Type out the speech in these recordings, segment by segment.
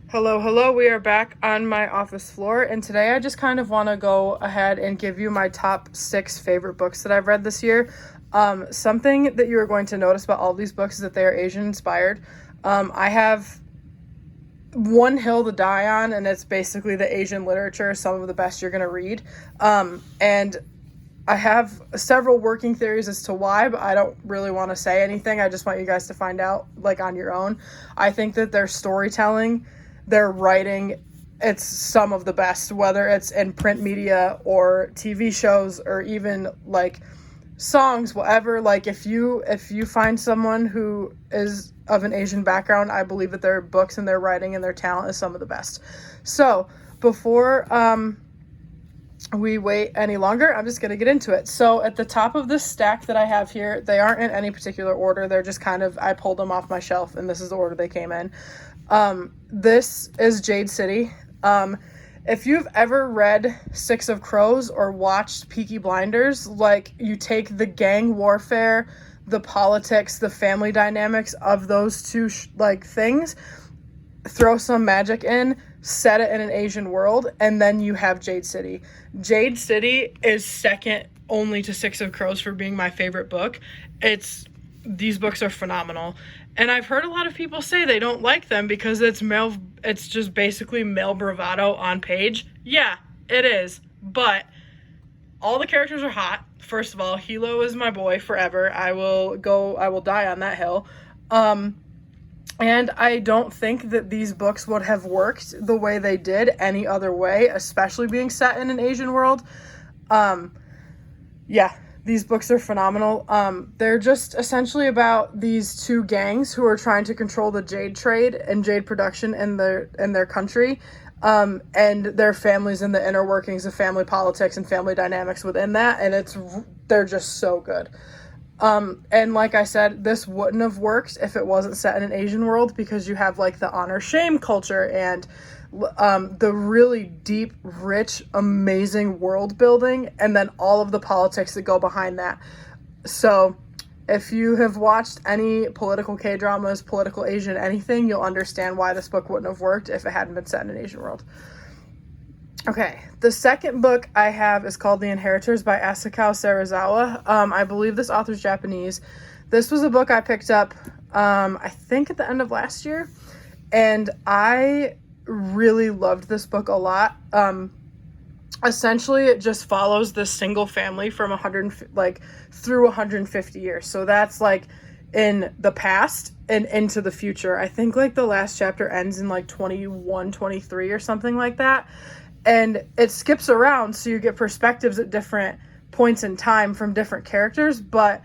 Hello. We are back on my office floor, and today I just kind of want to go ahead and give you my top 6 favorite books that I've read this year. Something that you are going to notice about all these books is that they are Asian inspired. I have one hill to die on, and it's basically the Asian literature, some of the best you're going to read. And I have several working theories as to why, but I don't really want to say anything. I just want you guys to find out, like, on your own. I think that their storytelling, their writing, it's some of the best, whether it's in print media or TV shows or even, like, songs, whatever. Like, if you find someone who is of an Asian background, I believe that their books and their writing and their talent is some of the best. So, before we wait any longer, I'm just going to get into it. So at the top of this stack that I have here, they aren't in any particular order. They're just kind of, I pulled them off my shelf and this is the order they came in. This is Jade City. If you've ever read Six of Crows or watched Peaky Blinders, like, you take the gang warfare, the politics, the family dynamics of those two things, throw some magic in, set it in an Asian world, and then you have Jade City. Jade City is second only to Six of Crows for being my favorite book. These books are phenomenal. And I've heard a lot of people say they don't like them because it's just basically male bravado on page. Yeah, it is. But all the characters are hot. First of all, Hilo is my boy forever. I will die on that hill. And I don't think that these books would have worked the way they did any other way, especially being set in an Asian world. These books are phenomenal. They're just essentially about these two gangs who are trying to control the jade trade and jade production in their country, and their families and the inner workings of family politics and family dynamics within that, and they're just so good. And like I said, this wouldn't have worked if it wasn't set in an Asian world, because you have, like, the honor shame culture and the really deep, rich, amazing world building, and then all of the politics that go behind that. So if you have watched any political K-dramas, political Asian anything, you'll understand why this book wouldn't have worked if it hadn't been set in an Asian world. Okay, the second book I have is called The Inheritors by Asako Serizawa. I believe this author's Japanese. This was a book I picked up, I think at the end of last year, and I really loved this book a lot. Essentially, it just follows this single family from through 150 years. So that's, like, in the past and into the future. I think, like, the last chapter ends in, like, 21, 23 or something like that. And it skips around, so you get perspectives at different points in time from different characters, but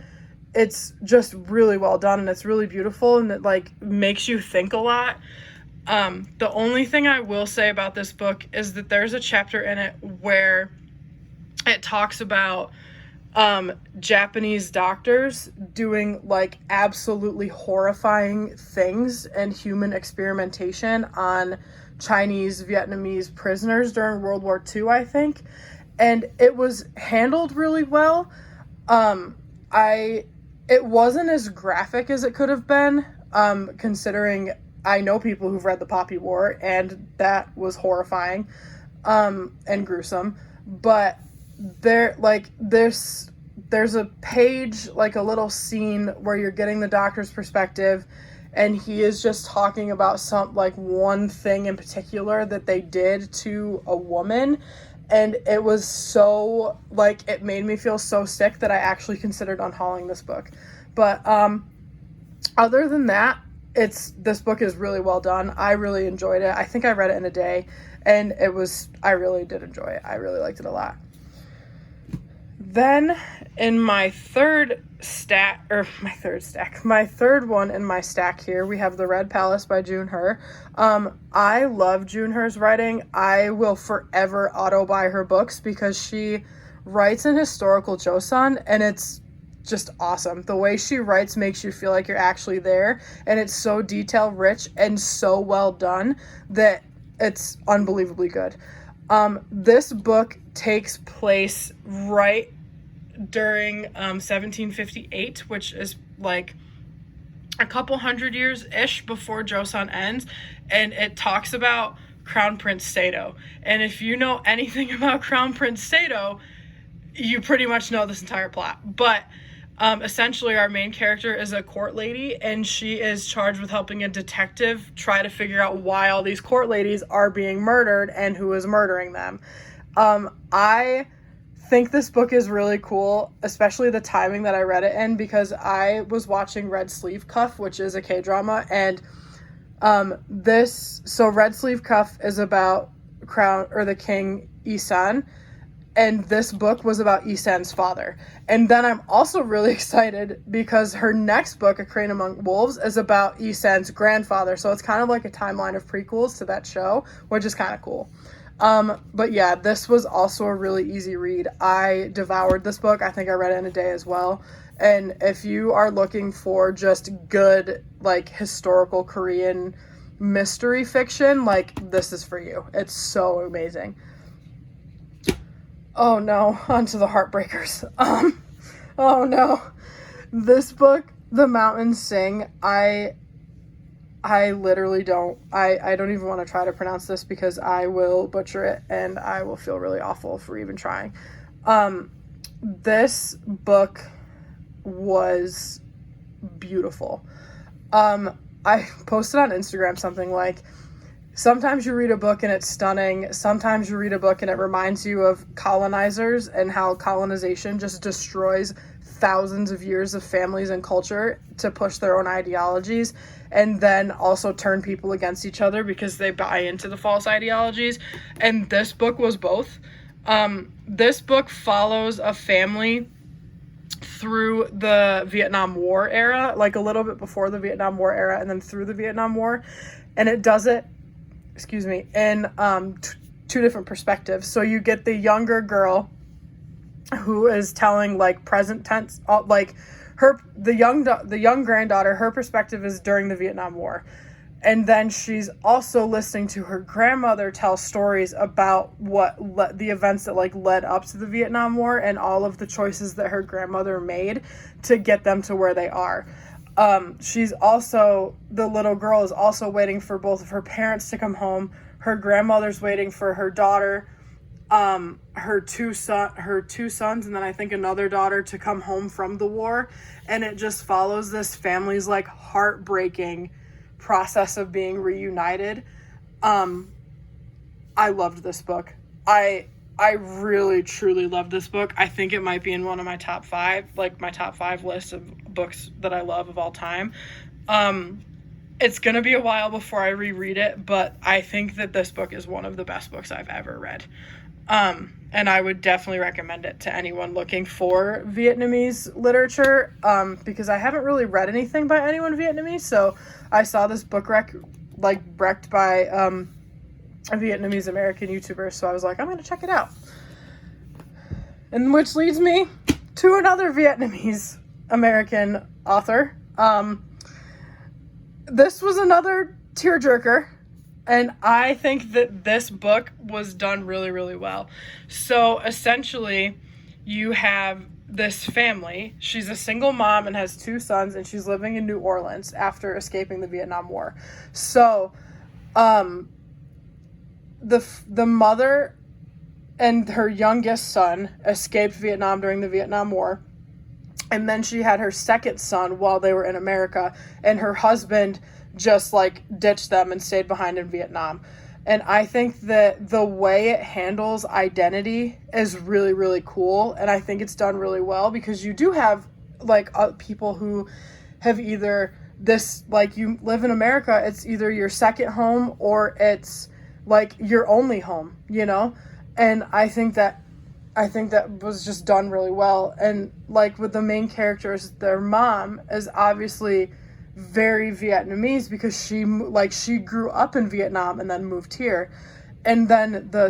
it's just really well done, and it's really beautiful, and it, like, makes you think a lot. The only thing I will say about this book is that there's a chapter in it where it talks about Japanese doctors doing, like, absolutely horrifying things and human experimentation on Chinese, Vietnamese prisoners during World War II, I think. And it was handled really well. It wasn't as graphic as it could have been, considering I know people who've read The Poppy War, and that was horrifying, and gruesome. But there's a page, like a little scene where you're getting the doctor's perspective, and he is just talking about one thing in particular that they did to a woman, and it was so, like, it made me feel so sick that I actually considered unhauling this book. But other than that, this book is really well done. I really enjoyed it. I think I read it in a day, and I really did enjoy it. I really liked it a lot. Then in my third one in my stack here, we have The Red Palace by Junher. I love Junher's writing. I will forever auto buy her books because she writes in historical Joseon, and it's just awesome. The way she writes makes you feel like you're actually there, and it's so detail rich and so well done that it's unbelievably good. This book takes place right during 1758, which is, like, a couple hundred years-ish before Joseon ends, and it talks about Crown Prince Sato. And if you know anything about Crown Prince Sato, you pretty much know this entire plot. But essentially our main character is a court lady, and she is charged with helping a detective try to figure out why all these court ladies are being murdered and who is murdering them. I think this book is really cool, especially the timing that I read it in, because I was watching Red Sleeve Cuff, which is a K-drama, and Red Sleeve Cuff is about the king Isan, and this book was about Isan's father. And then I'm also really excited because her next book, A Crane Among Wolves, is about Isan's grandfather, so it's kind of like a timeline of prequels to that show, which is kind of cool. But yeah, this was also a really easy read. I devoured this book. I think I read it in a day as well. And if you are looking for just good, like, historical Korean mystery fiction, like, this is for you. It's so amazing. Oh no, onto the heartbreakers. Oh no. This book, The Mountains Sing, I literally don't even want to try to pronounce this because I will butcher it and I will feel really awful for even trying. This book was beautiful. I posted on Instagram something like, sometimes you read a book and it's stunning. Sometimes you read a book and it reminds you of colonizers and how colonization just destroys thousands of years of families and culture to push their own ideologies, and then also turn people against each other because they buy into the false ideologies. And this book was both. This book follows a family through the Vietnam War era, like a little bit before the Vietnam War era and then through the Vietnam War. And it does it, in two different perspectives. So you get the younger girl who is telling, like, present tense, like, the young granddaughter, her perspective is during the Vietnam War. And then she's also listening to her grandmother tell stories about the events that, like, led up to the Vietnam War and all of the choices that her grandmother made to get them to where they are. The little girl is also waiting for both of her parents to come home. Her grandmother's waiting for her daughter, her two sons, and then I think another daughter to come home from the war. And it just follows this family's, like, heartbreaking process of being reunited. I loved this book. I really, truly loved this book. I think it might be in one of my top 5 lists of books that I love of all time. It's going to be a while before I reread it, but I think that this book is one of the best books I've ever read. And I would definitely recommend it to anyone looking for Vietnamese literature, because I haven't really read anything by anyone Vietnamese, so I saw this book wrecked by a Vietnamese American YouTuber, so I was like, I'm going to check it out. And which leads me to another Vietnamese American author. This was another tearjerker. And I think that this book was done really, really well. So essentially, you have this family. She's a single mom and has 2 sons, and she's living in New Orleans after escaping the Vietnam War. So, the mother and her youngest son escaped Vietnam during the Vietnam War. And then she had her second son while they were in America, and her husband just, like, ditched them and stayed behind in Vietnam. And I think that the way it handles identity is really, really cool, and I think it's done really well, because you do have, like, people who have either this, like, you live in America, it's either your second home or it's, like, your only home, you know? And I think that was just done really well. And, like, with the main characters, their mom is obviously very Vietnamese because she grew up in Vietnam and then moved here. And then the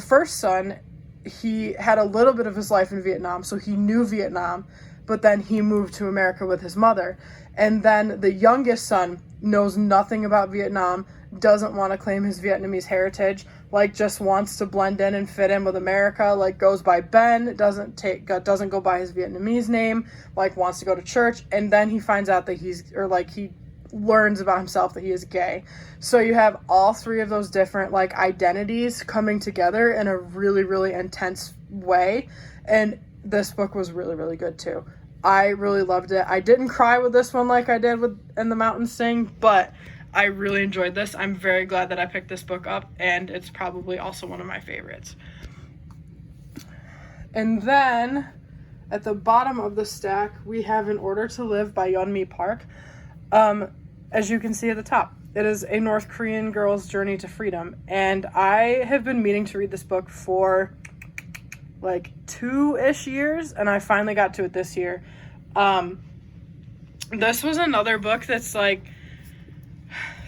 first son, he had a little bit of his life in Vietnam, so he knew Vietnam, but then he moved to America with his mother. And then the youngest son knows nothing about Vietnam, doesn't want to claim his Vietnamese heritage, like just wants to blend in and fit in with America, like goes by Ben, doesn't go by his Vietnamese name, like wants to go to church, and then he finds out that he learns about himself that he is gay. So you have all three of those different like identities coming together in a really, really intense way. And this book was really, really good too. I really loved it. I didn't cry with this one like I did with In the Mountains Sing, but I really enjoyed this. I'm very glad that I picked this book up, and it's probably also one of my favorites. And then at the bottom of the stack, we have In Order to Live by Yeonmi Park. As you can see at the top, it is a North Korean girl's journey to freedom. And I have been meaning to read this book for like 2-ish years, and I finally got to it this year. This was another book that's like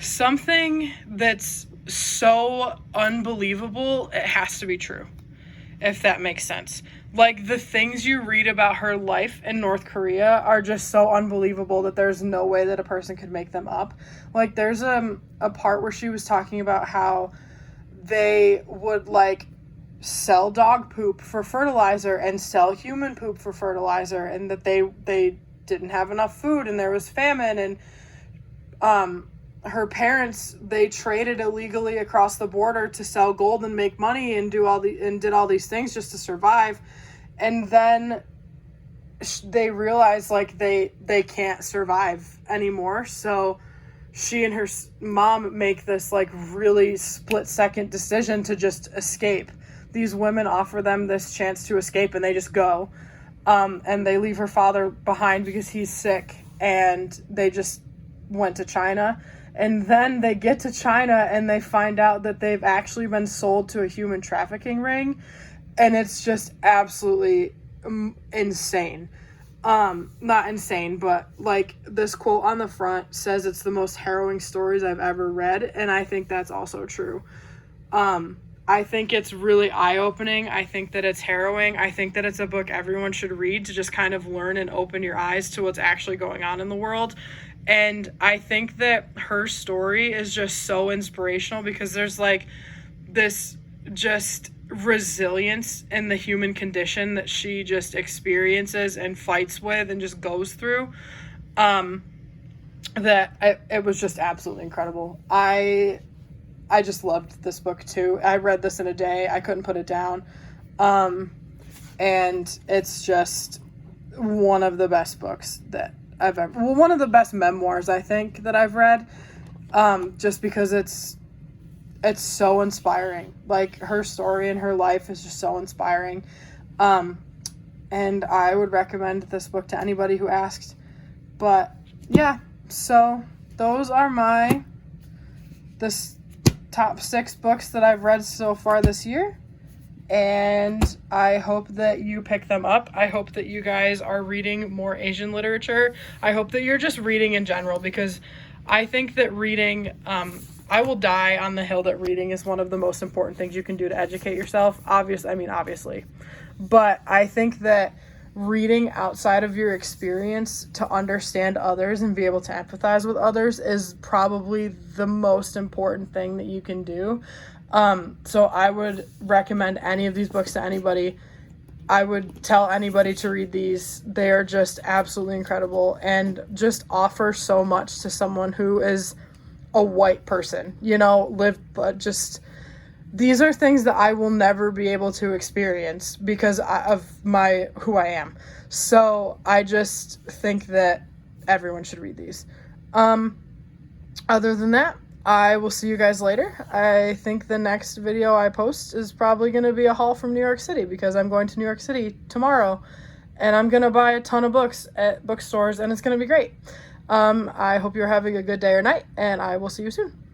something that's so unbelievable, it has to be true, if that makes sense. Like, the things you read about her life in North Korea are just so unbelievable that there's no way that a person could make them up. Like, there's a part where she was talking about how they would, like, sell dog poop for fertilizer and sell human poop for fertilizer, and that they didn't have enough food and there was famine, and her parents, they traded illegally across the border to sell gold and make money and did all these things just to survive. And then they realized like they can't survive anymore. So she and her mom make this like really split-second decision to just escape. These women offer them this chance to escape, and they just go. And they leave her father behind because he's sick, and they just went to China. And then they get to China and they find out that they've actually been sold to a human trafficking ring. And it's just absolutely insane. Not insane, but like this quote on the front says it's the most harrowing stories I've ever read. And I think that's also true. I think it's really eye-opening. I think that it's harrowing. I think that it's a book everyone should read to just kind of learn and open your eyes to what's actually going on in the world. And I think that her story is just so inspirational because there's like this just resilience in the human condition that she just experiences and fights with and just goes through, that it was just absolutely incredible. I just loved this book too. I read this in a day. I couldn't put it down. And it's just one of the best books that I've ever, well, one of the best memoirs I think that I've read, just because it's so inspiring. Like, her story and her life is just so inspiring. And I would recommend this book to anybody who asked. But yeah, so those are this top 6 books that I've read so far this year. And I hope that you pick them up. I hope that you guys are reading more Asian literature. I hope that you're just reading in general, because I think that reading, I will die on the hill that reading is one of the most important things you can do to educate yourself. Obviously. But I think that reading outside of your experience to understand others and be able to empathize with others is probably the most important thing that you can do. So I would recommend any of these books to anybody. I would tell anybody to read these. They are just absolutely incredible and just offer so much to someone who is a white person, these are things that I will never be able to experience because of who I am. So I just think that everyone should read these. Other than that, I will see you guys later. I think the next video I post is probably going to be a haul from New York City because I'm going to New York City tomorrow and I'm going to buy a ton of books at bookstores and it's going to be great. I hope you're having a good day or night, and I will see you soon.